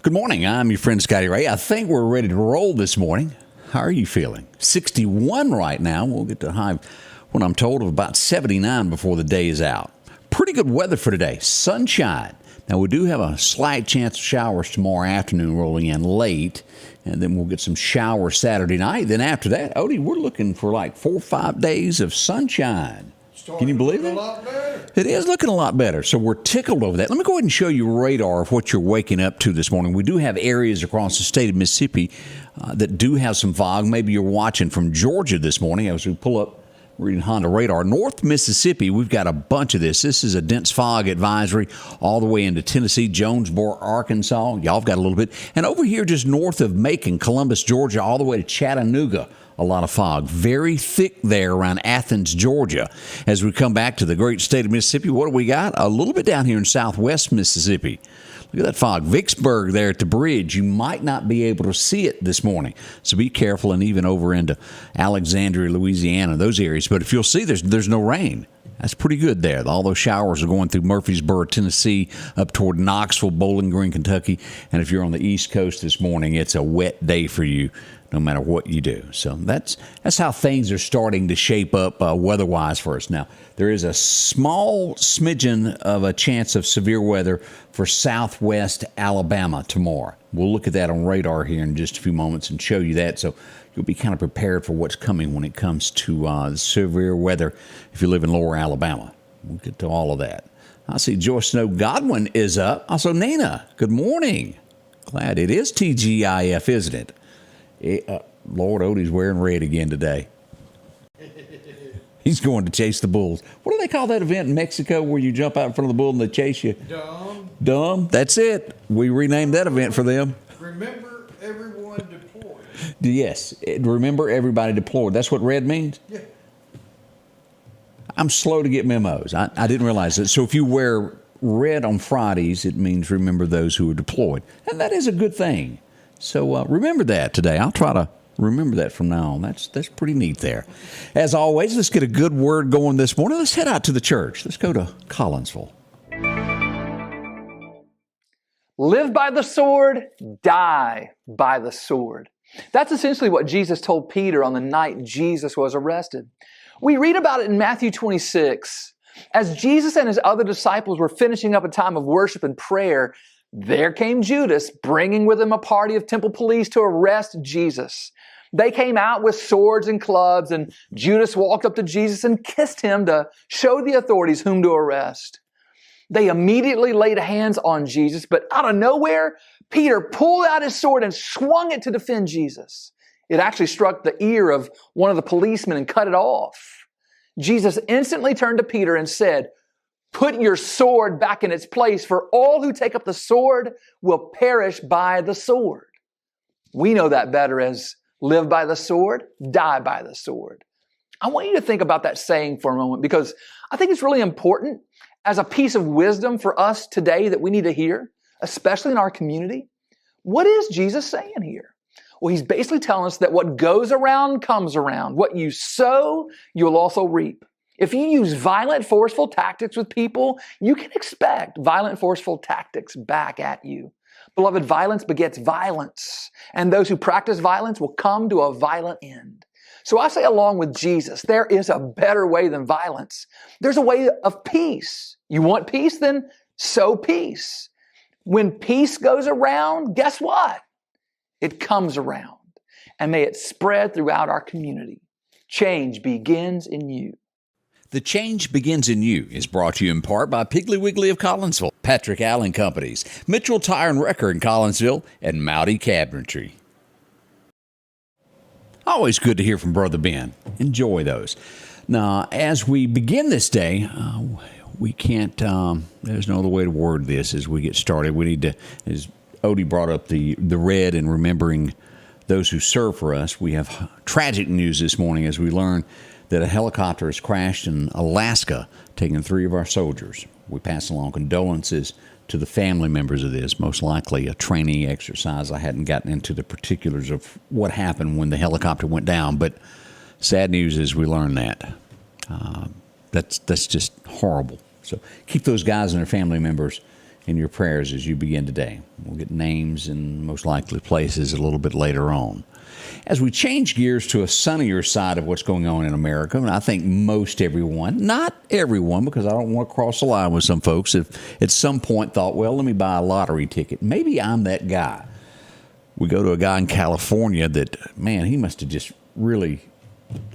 Good morning. I'm your friend Scotty Ray. I think we're ready to roll this morning. How are you feeling? 61 right now. We'll get to a high, when I'm told, of about 79 before the day is out. Pretty good weather for today. Sunshine. Now, we do have a slight chance of showers tomorrow afternoon rolling in late, and then we'll get some showers Saturday night. Then after that, Odie, we're looking for like 4 or 5 days of sunshine. Can you believe it? It is looking a lot better, so we're tickled over that. Let me go ahead and show you a radar of what you're waking up to this morning. We do have areas across the state of Mississippi that do have some fog. Maybe you're watching from Georgia this morning as we pull up reading Honda radar. North Mississippi, we've got a bunch of this. This is a dense fog advisory all the way into Tennessee, Jonesboro, Arkansas. Y'all have got a little bit. And over here just north of Macon, Columbus, Georgia, all the way to Chattanooga. A lot of fog. Very thick there around Athens, Georgia. As we come back to the great state of Mississippi, what do we got? A little bit down here in southwest Mississippi. Look at that fog. Vicksburg there at the bridge. You might not be able to see it this morning. So be careful, and even over into Alexandria, Louisiana, those areas. But if you'll see, there's no rain. That's pretty good there. All those showers are going through Murfreesboro, Tennessee, up toward Knoxville, Bowling Green, Kentucky. And if you're on the East Coast this morning, it's a wet day for you, no matter what you do. So that's how things are starting to shape up weather-wise for us. Now, there is a small smidgen of a chance of severe weather for southwest Alabama tomorrow. We'll look at that on radar here in just a few moments and show you that. So you'll be kind of prepared for what's coming when it comes to severe weather if you live in lower Alabama. We'll get to all of that. I see Joyce Snow Godwin is up. Also, Nina, good morning. Glad it is TGIF, isn't it? Lord, Odie's wearing red again today. He's going to chase the bulls. What do they call that event in Mexico where you jump out in front of the bull and they chase you? Dumb. That's it. We renamed that event for them. Remember everyone deployed. Yes. Remember everybody deployed. That's what red means? Yeah. I'm slow to get memos. I didn't realize that. So if you wear red on Fridays, it means remember those who are deployed. And that is a good thing. So remember that today. I'll try to remember that from now on. That's pretty neat there. As always, let's get a good word going this morning. Let's head out to the church. Let's go to Collinsville. Live by the sword, die by the sword. That's essentially what Jesus told Peter on the night Jesus was arrested. We read about it in Matthew 26. As Jesus and his other disciples were finishing up a time of worship and prayer, there came Judas, bringing with him a party of temple police to arrest Jesus. They came out with swords and clubs, and Judas walked up to Jesus and kissed him to show the authorities whom to arrest. They immediately laid hands on Jesus, but out of nowhere, Peter pulled out his sword and swung it to defend Jesus. It actually struck the ear of one of the policemen and cut it off. Jesus instantly turned to Peter and said, "Put your sword back in its place, for all who take up the sword will perish by the sword." We know that better as live by the sword, die by the sword. I want you to think about that saying for a moment because I think it's really important as a piece of wisdom for us today that we need to hear, especially in our community. What is Jesus saying here? Well, he's basically telling us that what goes around comes around. What you sow, you'll also reap. If you use violent, forceful tactics with people, you can expect violent, forceful tactics back at you. Beloved, violence begets violence, and those who practice violence will come to a violent end. So I say along with Jesus, there is a better way than violence. There's a way of peace. You want peace? Then sow peace. When peace goes around, guess what? It comes around. And may it spread throughout our community. Change begins in you. The Change Begins in You is brought to you in part by Piggly Wiggly of Collinsville, Patrick Allen Companies, Mitchell Tire and Wrecker in Collinsville, and Mowdy Cabinetry. Always good to hear from Brother Ben. Enjoy those. Now, as we begin this day, we can't, there's no other way to word this as we get started. We need to, as Odie brought up the red and remembering those who serve for us, we have tragic news this morning as we learn that a helicopter has crashed in Alaska, taking 3 of our soldiers. We pass along condolences to the family members of this, most likely a training exercise. I hadn't gotten into the particulars of what happened when the helicopter went down, but sad news is we learned that. That's just horrible. So keep those guys and their family members in your prayers as you begin today. We'll get names and most likely places a little bit later on. As we change gears to a sunnier side of what's going on in America, and I think most everyone, not everyone, because I don't want to cross the line with some folks, if at some point thought, well, let me buy a lottery ticket. Maybe I'm that guy. We go to a guy in California that, man, he must have just really,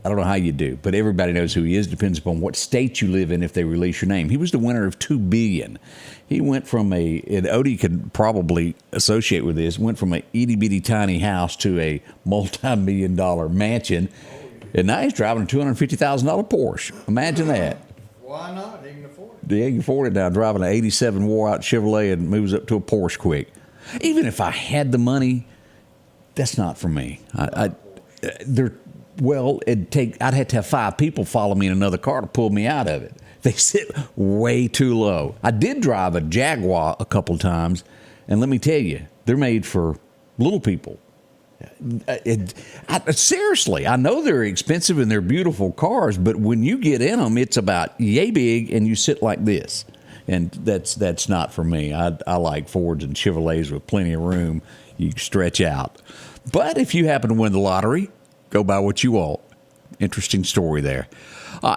I don't know how you do, but everybody knows who he is. Depends upon what state you live in if they release your name. He was the winner of $2 billion. He went from and Odie could probably associate with this, went from a itty-bitty tiny house to a multi-million-dollar mansion, and now he's driving a $250,000 Porsche. Imagine that. Why not? He can afford it. Yeah, he can afford it now, driving an 87 wore-out Chevrolet and moves up to a Porsche quick. Even if I had the money, that's not for me. I'd have to have 5 people follow me in another car to pull me out of it. They sit way too low. I did drive a Jaguar a couple times, and let me tell you, they're made for little people. Seriously, I know they're expensive and they're beautiful cars, but when you get in them, it's about yay big, and you sit like this. And that's not for me. I like Fords and Chevrolets with plenty of room. You can stretch out. But if you happen to win the lottery, go buy what you want. Interesting story there.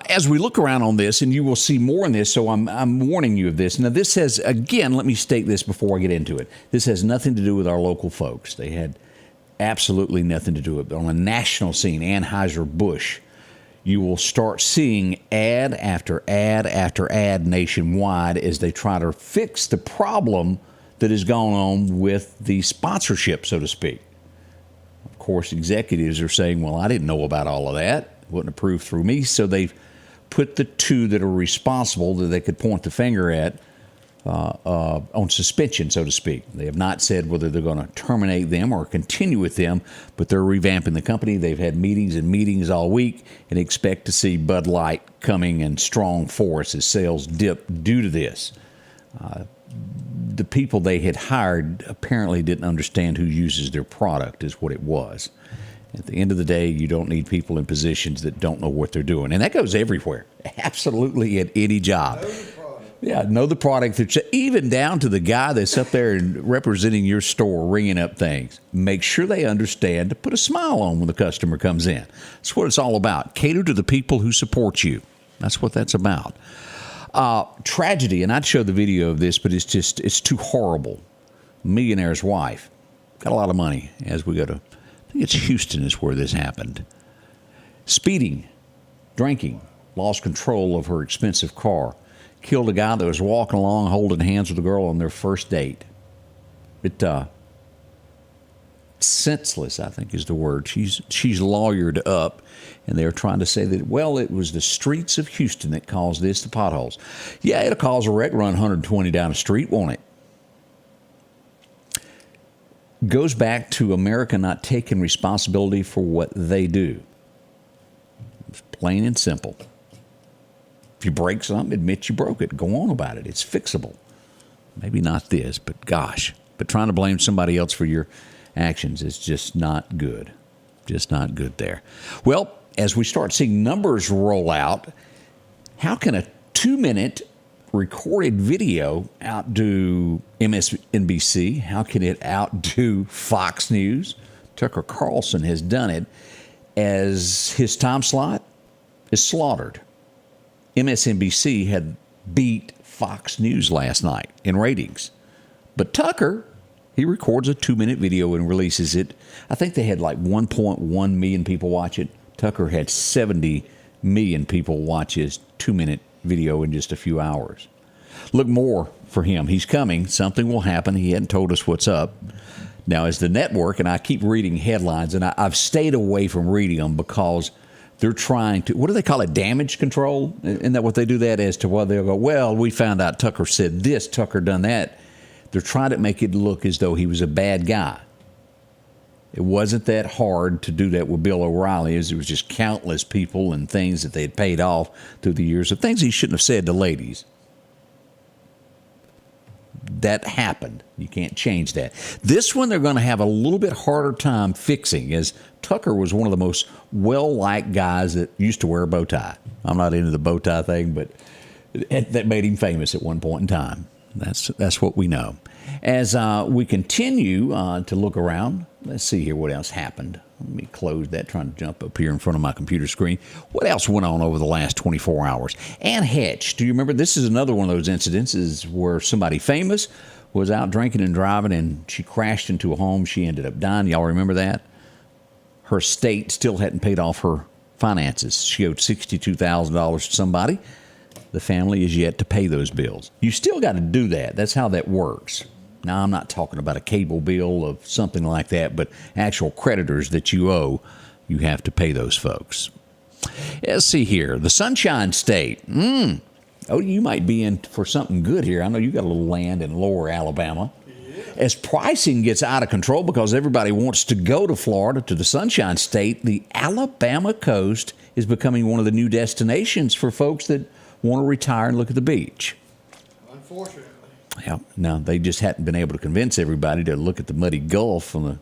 As we look around on this, and you will see more in this, so I'm warning you of this. Now, this has, again, let me state this before I get into it. This has nothing to do with our local folks. They had absolutely nothing to do with it. But on a national scene, Anheuser-Busch, you will start seeing ad after ad after ad nationwide as they try to fix the problem that has gone on with the sponsorship, so to speak. Of course, executives are saying, well, I didn't know about all of that. It wasn't approved through me. So they've put the two that are responsible that they could point the finger at on suspension, so to speak. They have not said whether they're going to terminate them or continue with them, but they're revamping the company. They've had meetings and meetings all week and expect to see Bud Light coming in strong force as sales dip due to this. The people they had hired apparently didn't understand who uses their product is what it was. At the end of the day, you don't need people in positions that don't know what they're doing. And that goes everywhere, absolutely at any job. Know the product. Even down to the guy that's up there and representing your store, ringing up things. Make sure they understand to put a smile on when the customer comes in. That's what it's all about. Cater to the people who support you. That's what that's about. Tragedy, and I'd show the video of this, but it's too horrible. Millionaire's wife. Got a lot of money as we go to, I think it's Houston is where this happened. Speeding, drinking, lost control of her expensive car. Killed a guy that was walking along holding hands with a girl on their first date. Senseless, I think is the word. She's lawyered up, and they're trying to say that, well, it was the streets of Houston that caused this, the potholes. Yeah, it'll cause a wreck, run 120 down the street, won't it? Goes back to America not taking responsibility for what they do. It's plain and simple. If you break something, admit you broke it. Go on about it. It's fixable. Maybe not this, but gosh. But trying to blame somebody else for your actions is just not good. Just not good there. Well, as we start seeing numbers roll out, how can a 2-minute recorded video outdo MSNBC? How can it outdo Fox News? Tucker Carlson has done it as his time slot is slaughtered. MSNBC had beat Fox News last night in ratings. But Tucker, he records a 2-minute video and releases it. I think they had like 1.1 million people watch it. Tucker had 70 million people watch his 2-minute video in just a few hours. Look more for him. He's coming. Something will happen. He hadn't told us what's up. Now, as the network, and I keep reading headlines, and I've stayed away from reading them because they're trying to, what do they call it, damage control? Isn't that what they do that as to why they'll go, well, we found out Tucker said this, Tucker done that. They're trying to make it look as though he was a bad guy. It wasn't that hard to do that with Bill O'Reilly, as there was just countless people and things that they had paid off through the years of things he shouldn't have said to ladies. That happened. You can't change that. This one they're going to have a little bit harder time fixing, as Tucker was one of the most well-liked guys that used to wear a bow tie. I'm not into the bow tie thing, but that made him famous at one point in time. That's what we know. As we continue to look around, let's see here what else happened. Let me close that, trying to jump up here in front of my computer screen. What else went on over the last 24 hours? Ann Hetch, do you remember? This is another one of those incidences where somebody famous was out drinking and driving, and she crashed into a home. She ended up dying. Y'all remember that? Her state still hadn't paid off her finances. She owed $62,000 to somebody. The family is yet to pay those bills. You still got to do that. That's how that works. Now, I'm not talking about a cable bill of something like that, but actual creditors that you owe, you have to pay those folks. Let's see here. The Sunshine State. Oh, you might be in for something good here. I know you got a little land in lower Alabama. As pricing gets out of control because everybody wants to go to Florida, to the Sunshine State, the Alabama coast is becoming one of the new destinations for folks that want to retire and look at the beach. Unfortunately. Yeah. Now, they just hadn't been able to convince everybody to look at the muddy Gulf from the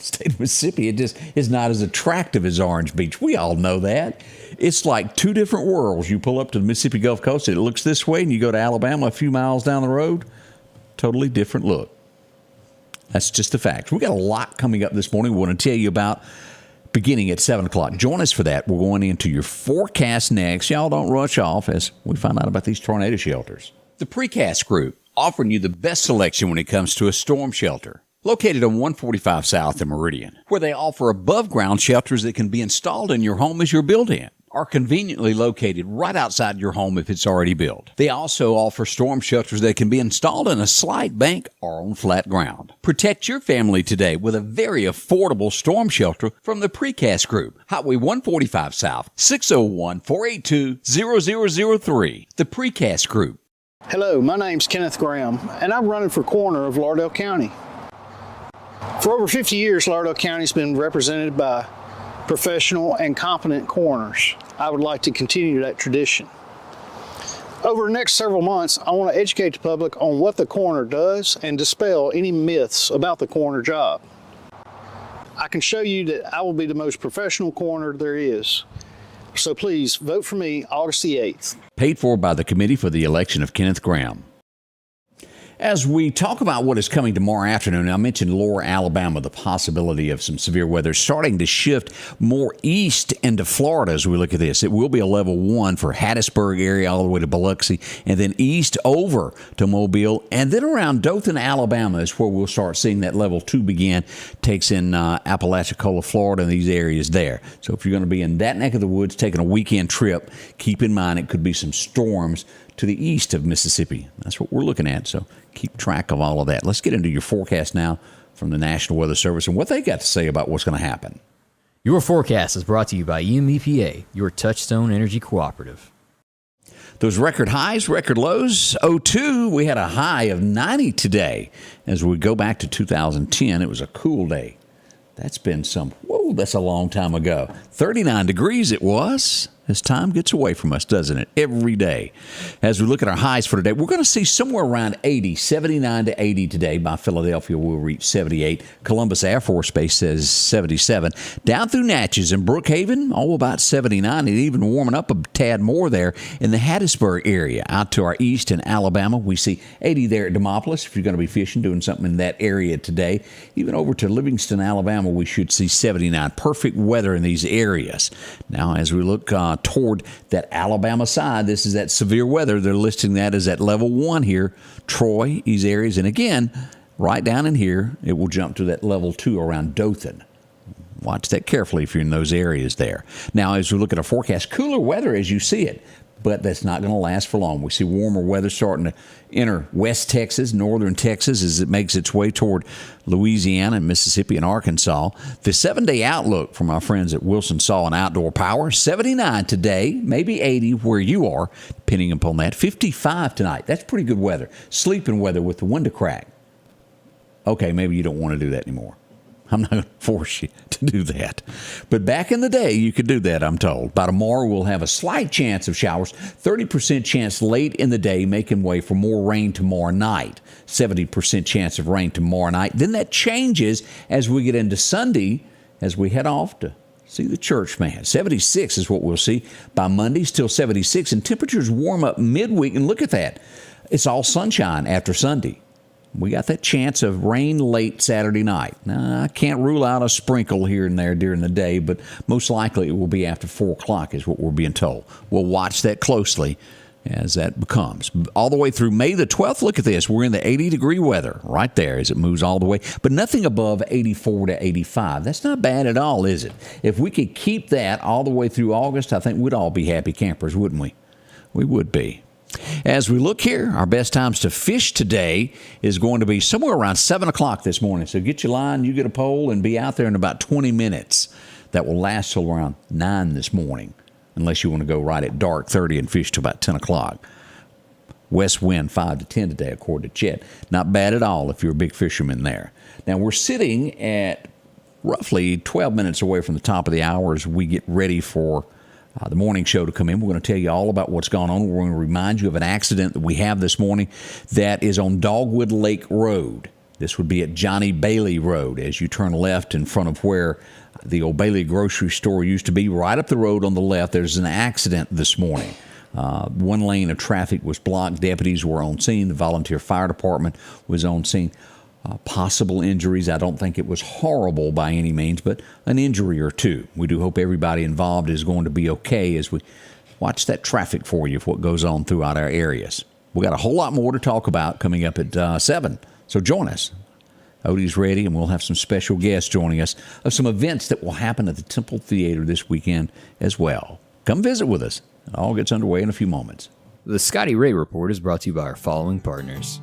state of Mississippi. It just is not as attractive as Orange Beach. We all know that. It's like two different worlds. You pull up to the Mississippi Gulf Coast, it looks this way, and you go to Alabama a few miles down the road, totally different look. That's just the fact. We got a lot coming up this morning we want to tell you about beginning at 7 o'clock. Join us for that. We're going into your forecast next. Y'all don't rush off as we find out about these tornado shelters. The Precast Group, offering you the best selection when it comes to a storm shelter. Located on 145 South in Meridian, where they offer above-ground shelters that can be installed in your home as you're built-in, or conveniently located right outside your home if it's already built. They also offer storm shelters that can be installed in a slight bank or on flat ground. Protect your family today with a very affordable storm shelter from the Precast Group. Highway 145 South, 601-482-0003. The Precast Group. Hello, my name's Kenneth Graham, and I'm running for coroner of Lauderdale County. For over 50 years, Lauderdale County's been represented by professional and competent coroners. I would like to continue that tradition. Over the next several months, I want to educate the public on what the coroner does and dispel any myths about the coroner job. I can show you that I will be the most professional coroner there is. So please vote for me August the 8th. Paid for by the Committee for the Election of Kenneth Graham. As we talk about what is coming tomorrow afternoon, I mentioned lower Alabama, the possibility of some severe weather starting to shift more east into Florida as we look at this. It will be a level 1 for Hattiesburg area all the way to Biloxi, and then east over to Mobile, and then around Dothan, Alabama is where we'll start seeing that level 2 begin. Takes in Apalachicola, Florida, and these areas there. So if you're going to be in that neck of the woods taking a weekend trip, keep in mind it could be some storms to the east of Mississippi. That's what we're looking at, so keep track of all of that. Let's get into your forecast now from the National Weather Service and what they got to say about what's going to happen. Your forecast is brought to you by EMEPA, your Touchstone Energy Cooperative. Those record highs, record lows. 02, we had a high of 90 today. As we go back to 2010, it was a cool day. That's been that's a long time ago. 39 degrees it was. As time gets away from us, doesn't it? Every day. As we look at our highs for today, we're going to see somewhere around 80, 79 to 80 today. By Philadelphia, we'll reach 78. Columbus Air Force Base says 77. Down through Natchez and Brookhaven, about 79. And even warming up a tad more there in the Hattiesburg area. Out to our east in Alabama, we see 80 there at Demopolis. If you're going to be fishing, doing something in that area today. Even over to Livingston, Alabama, we should see 79. Perfect weather in these areas. Now, as we look toward that Alabama side, this is that severe weather. They're listing that as at level 1 here. Troy, these areas. And again, right down in here, it will jump to that level 2 around Dothan. Watch that carefully if you're in those areas there. Now, as we look at our forecast, cooler weather as you see it. But that's not going to last for long. We see warmer weather starting to enter West Texas, northern Texas, as it makes its way toward Louisiana and Mississippi and Arkansas. The 7-day outlook from our friends at Wilson Saw and Outdoor Power, 79 today, maybe 80 where you are, depending upon that. 55 tonight. That's pretty good weather. Sleeping weather with the window crack. Okay, maybe you don't want to do that anymore. I'm not going to force you to do that. But back in the day, you could do that, I'm told. By tomorrow, we'll have a slight chance of showers, 30% chance late in the day, making way for more rain tomorrow night. 70% chance of rain tomorrow night. Then that changes as we get into Sunday, as we head off to see the church man. 76 is what we'll see by Monday, still 76. And temperatures warm up midweek. And look at that. It's all sunshine after Sunday. We got that chance of rain late Saturday night. Now, I can't rule out a sprinkle here and there during the day, but most likely it will be after 4 o'clock is what we're being told. We'll watch that closely as that becomes. All the way through May the 12th, look at this. We're in the 80-degree weather right there as it moves all the way, but nothing above 84 to 85. That's not bad at all, is it? If we could keep that all the way through August, I think we'd all be happy campers, wouldn't we? We would be. As we look here, our best times to fish today is going to be somewhere around 7 o'clock this morning. So get your line, you get a pole, and be out there in about 20 minutes. That will last till around 9 this morning, unless you want to go right at dark 30 and fish till about 10 o'clock. West wind 5 to 10 today, according to Chet. Not bad at all if you're a big fisherman there. Now, we're sitting at roughly 12 minutes away from the top of the hour as we get ready for the morning show to come in. We're going to tell you all about what's gone on. We're going to remind you of an accident that we have this morning that is on Dogwood Lake Road. This would be at Johnny Bailey Road as you turn left in front of where the Old Bailey grocery store used to be. Right up the road on the left, there's an accident this morning. One lane of traffic was blocked. Deputies were on scene. The volunteer fire department was on scene. Possible injuries. I don't think it was horrible by any means, but an injury or two. We do hope everybody involved is going to be okay as we watch that traffic for you for what goes on throughout our areas. We got a whole lot more to talk about coming up at 7, so join us. Odie's ready, and we'll have some special guests joining us of some events that will happen at the Temple Theater this weekend as well. Come visit with us. It all gets underway in a few moments. The Scotty Ray Report is brought to you by our following partners.